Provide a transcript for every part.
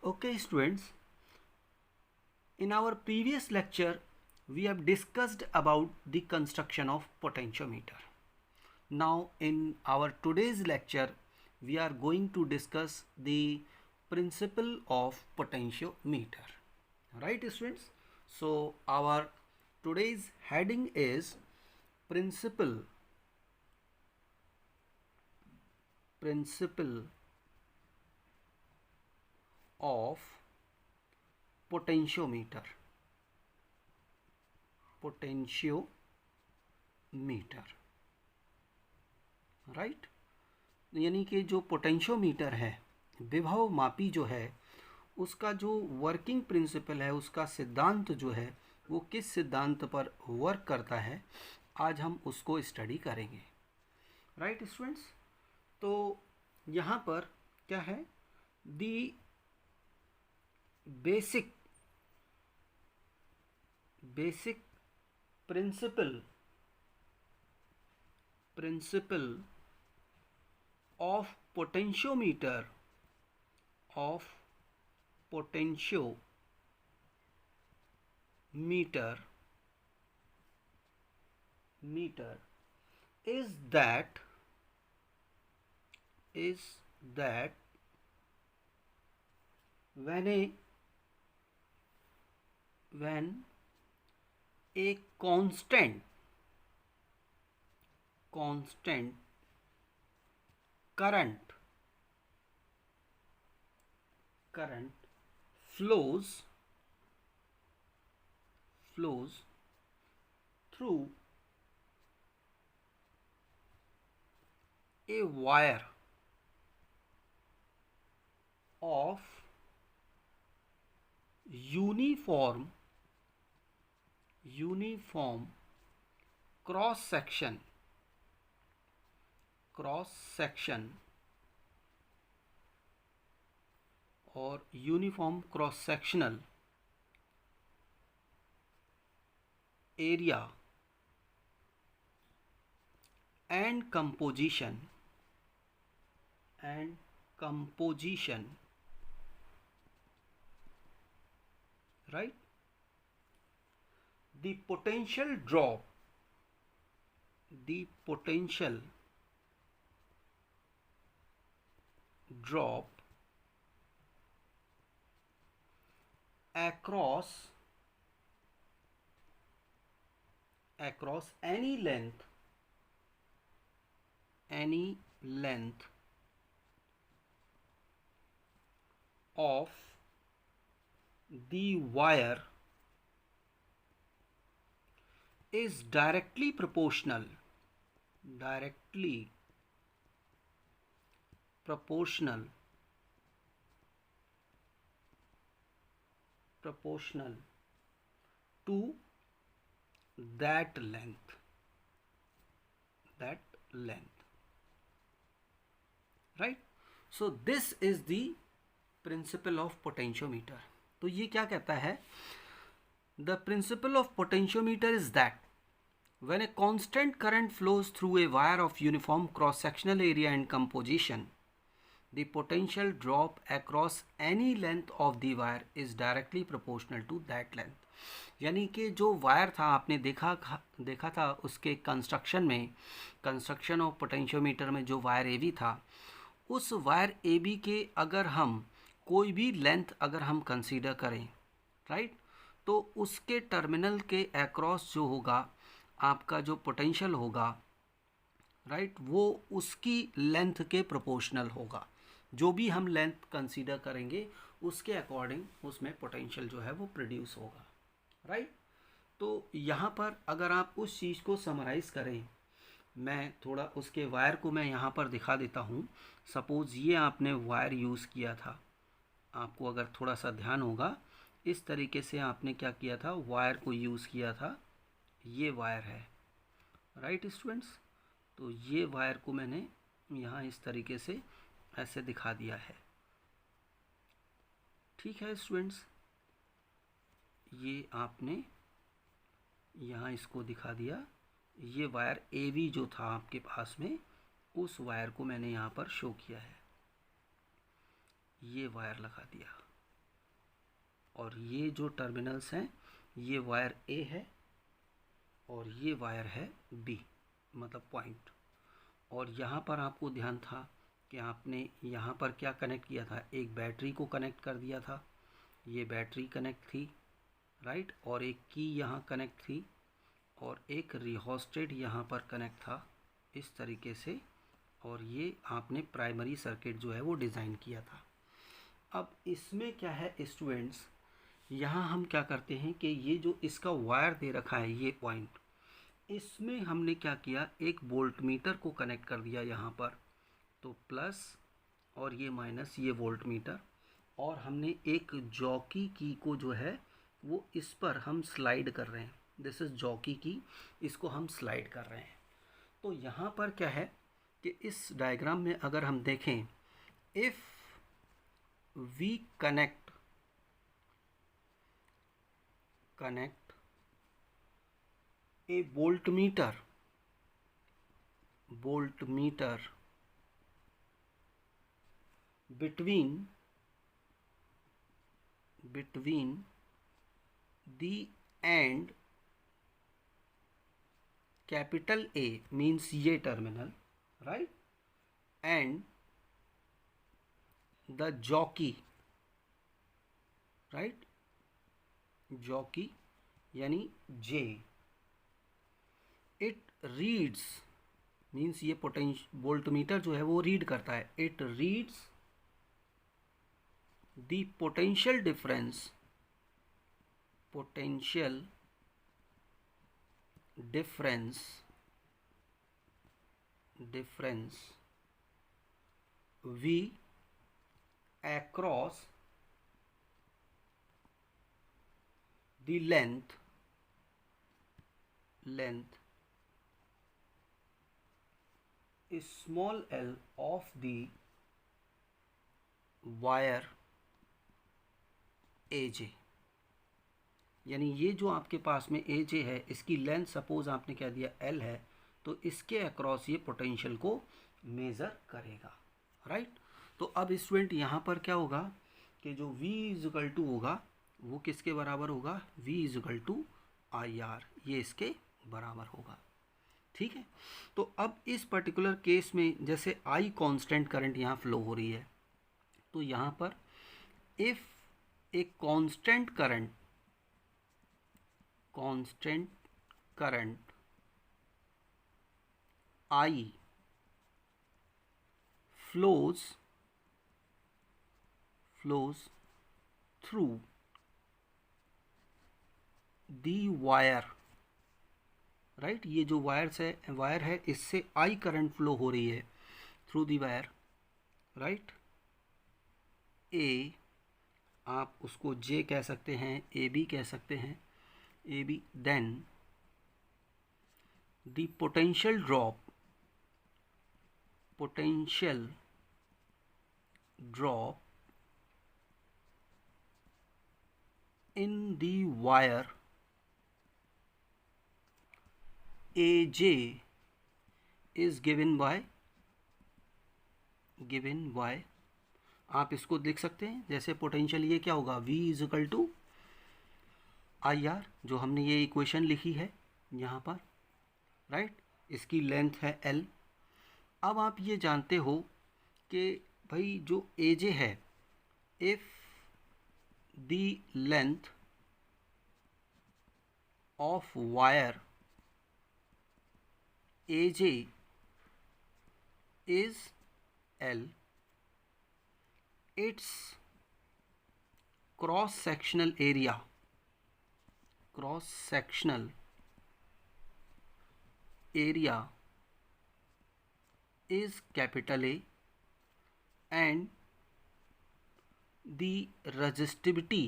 Okay, students, in our previous lecture, we have discussed about the construction of potentiometer. Now, in our today's lecture, we are going to discuss the principle of potentiometer. Right, students? So, our today's heading is principle of potentiometer. Right, यानी कि जो potentiometer है, विभव मापी जो है, उसका जो वर्किंग प्रिंसिपल है, उसका सिद्धांत जो है, वो किस सिद्धांत पर वर्क करता है, आज हम उसको स्टडी करेंगे। राइट स्टूडेंट्स, तो यहाँ पर क्या है, the basic principle of potentiometer is that when a constant current flows through a wire of uniform cross section or uniform cross sectional area and composition, right? The potential drop across any length of the wire is directly proportional to that length, right? So this is the principle of potentiometer. तो ये क्या कहता है, the principle of potentiometer is that when a constant current flows through a wire of uniform cross sectional area and composition, the potential drop across any length of the wire is directly proportional to that length. यानी कि जो wire था, आपने देखा था उसके construction of potentiometer में जो वायर ए बी था, उस वायर ए बी के अगर हम कोई भी लेंथ अगर हम कंसीडर करें, राइट, तो उसके टर्मिनल के अक्रॉस जो होगा आपका जो पोटेंशियल होगा, राइट, वो उसकी लेंथ के प्रोपोर्शनल होगा। जो भी हम लेंथ कंसीडर करेंगे उसके अकॉर्डिंग उसमें पोटेंशियल जो है वो प्रोड्यूस होगा, राइट। तो यहाँ पर अगर आप उस चीज़ को समराइज़ करें, मैं थोड़ा उसके वायर को मैं यहाँ पर दिखा देता हूँ। सपोज़ ये आपने वायर यूज़ किया था, आपको अगर थोड़ा सा ध्यान होगा, इस तरीके से आपने क्या किया था, वायर को यूज़ किया था। ये वायर है, राइट स्टूडेंट्स। तो ये वायर को मैंने यहाँ इस तरीके से ऐसे दिखा दिया है, ठीक है स्टूडेंट्स। ये आपने यहाँ इसको दिखा दिया। ये वायर ए वी जो था आपके पास में, उस वायर को मैंने यहाँ पर शो किया है, ये वायर लगा दिया, और ये जो टर्मिनल्स हैं ये वायर ए है और ये वायर है बी, मतलब पॉइंट। और यहाँ पर आपको ध्यान था कि आपने यहाँ पर क्या कनेक्ट किया था, एक बैटरी को कनेक्ट कर दिया था, ये बैटरी कनेक्ट थी, राइट, और एक की यहाँ कनेक्ट थी और एक रिहोस्टेट यहाँ पर कनेक्ट था इस तरीके से, और ये आपने प्राइमरी सर्किट जो है वो डिज़ाइन किया था। अब इसमें क्या है स्टूडेंट्स, यहाँ हम क्या करते हैं कि ये जो इसका वायर दे रखा है ये पॉइंट, इसमें हमने क्या किया, एक वोल्ट मीटर को कनेक्ट कर दिया यहाँ पर, तो प्लस और ये माइनस, ये वोल्ट मीटर, और हमने एक जॉकी की को जो है वो इस पर हम स्लाइड कर रहे हैं, दिस इज जॉकी की, इसको हम स्लाइड कर रहे हैं। तो यहाँ पर क्या है कि इस डायग्राम में अगर हम देखें, if we connect a voltmeter between the end capital A means ये terminal, right, and the jockey, right, jockey यानी J, it reads मीन्स ये पोटेंशियल वोल्टमीटर जो है वो रीड करता है, it reads the potential difference V across the length small l of the wire AJ। यानी ये जो आपके पास में AJ है, इसकी लेंथ सपोज आपने क्या दिया L है, तो इसके अक्रॉस ये पोटेंशियल को मेज़र करेगा, राइट। तो अब स्टूडेंट यहाँ पर क्या होगा कि जो V इज़िकल टू होगा वो किसके बराबर होगा, V इज़िकल टू IR, ये इसके बराबर होगा, ठीक है। तो अब इस पर्टिकुलर केस में जैसे I कांस्टेंट करंट यहाँ फ्लो हो रही है, तो यहाँ पर if a constant current I flows through the wire, right, ये जो वायर है इससे I करंट फ्लो हो रही है through the wire, right, A आप उसको J कह सकते हैं, AB कह सकते हैं, AB, then the potential drop in the wire AJ is given by आप इसको लिख सकते हैं जैसे पोटेंशियल ये क्या होगा, V इज़िकल टू IR, जो हमने ये इक्वेशन लिखी है यहाँ पर, राइट, इसकी लेंथ है L। अब आप ये जानते हो कि भाई जो AJ है, if the length of wire AJ is L, its cross sectional area is capital A, and the resistivity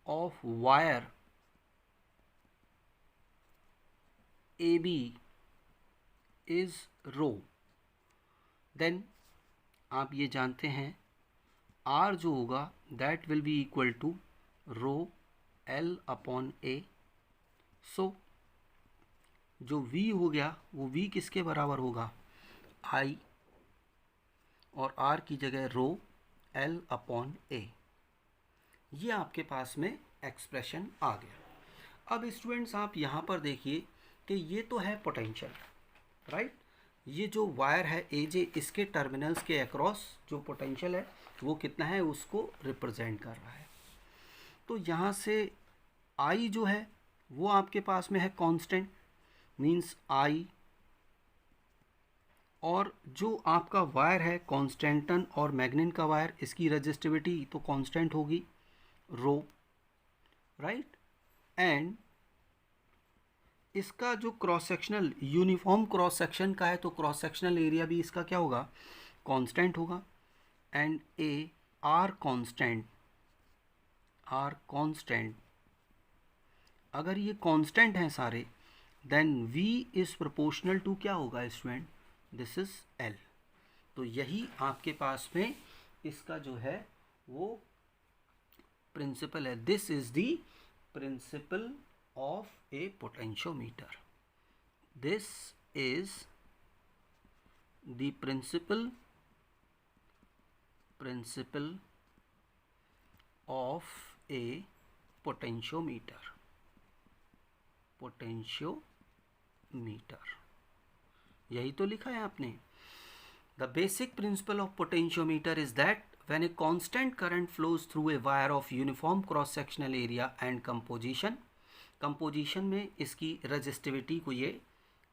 of wire AB is rho, then आप ये जानते हैं R जो होगा that will be equal to rho L upon A। So जो V हो गया वो V किसके बराबर होगा, I, और R की जगह रो L अपॉन A। ये आपके पास में एक्सप्रेशन आ गया। अब स्टूडेंट्स आप यहाँ पर देखिए कि ये तो है पोटेंशियल, राइट। ये जो वायर है AJ, इसके टर्मिनल्स के अक्रॉस जो पोटेंशियल है वो कितना है उसको रिप्रेजेंट कर रहा है। तो यहाँ से I जो है वो आपके पास में है कांस्टेंट, मींस I, और जो आपका वायर है कॉन्स्टेंटन और मैग्निन का वायर, इसकी रेजिस्टिविटी तो कांस्टेंट होगी रो, राइट। एंड इसका जो cross sectional uniform cross section का है तो क्रॉस सेक्शनल एरिया भी इसका क्या होगा, कांस्टेंट होगा। एंड ए आर कांस्टेंट, अगर ये कांस्टेंट हैं सारे, then V is proportional to क्या होगा स्टूडेंट, दिस इज L। तो यही आपके पास में इसका जो है वो प्रिंसिपल है। This is the principle of A potentiometer. This is the principle of A potentiometer. यही तो लिखा है आपने। The basic principle of potentiometer is that when a constant current flows through a wire of uniform cross sectional area and composition में इसकी resistivity को ये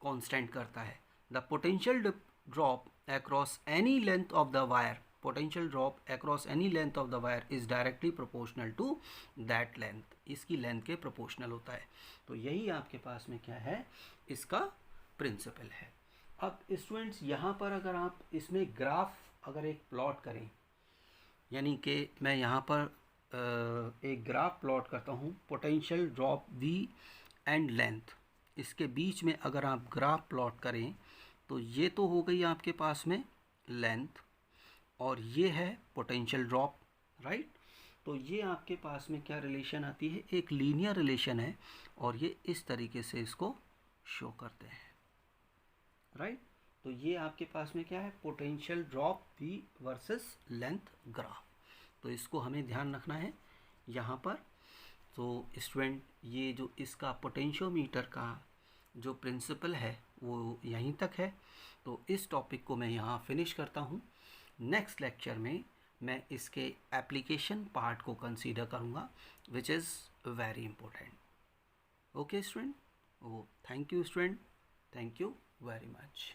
constant करता है। The potential drop across any length of the wire is directly proportional to that length, इसकी length के proportional होता है। तो यही आपके पास में क्या है, इसका प्रिंसिपल है। अब स्टूडेंट्स यहाँ पर अगर आप इसमें ग्राफ अगर एक प्लॉट करें, यानी कि मैं यहाँ पर एक ग्राफ प्लॉट करता हूँ, potential drop V and length, इसके बीच में अगर आप ग्राफ प्लॉट करें तो ये तो हो गई आपके पास में लेंथ और ये है पोटेंशियल ड्रॉप, राइट। तो ये आपके पास में क्या रिलेशन आती है, एक लीनियर रिलेशन है और ये इस तरीके से इसको शो करते हैं, राइट। तो ये आपके पास में क्या है, potential drop V versus length graph. तो इसको हमें ध्यान रखना है यहाँ पर। तो स्टूडेंट ये जो इसका पोटेंशियोमीटर का जो प्रिंसिपल है वो यहीं तक है। तो इस टॉपिक को मैं यहाँ फिनिश करता हूँ। नेक्स्ट लेक्चर में मैं इसके एप्लीकेशन पार्ट को कंसीडर करूँगा, which is very important. Okay student, thank you student, thank you very much.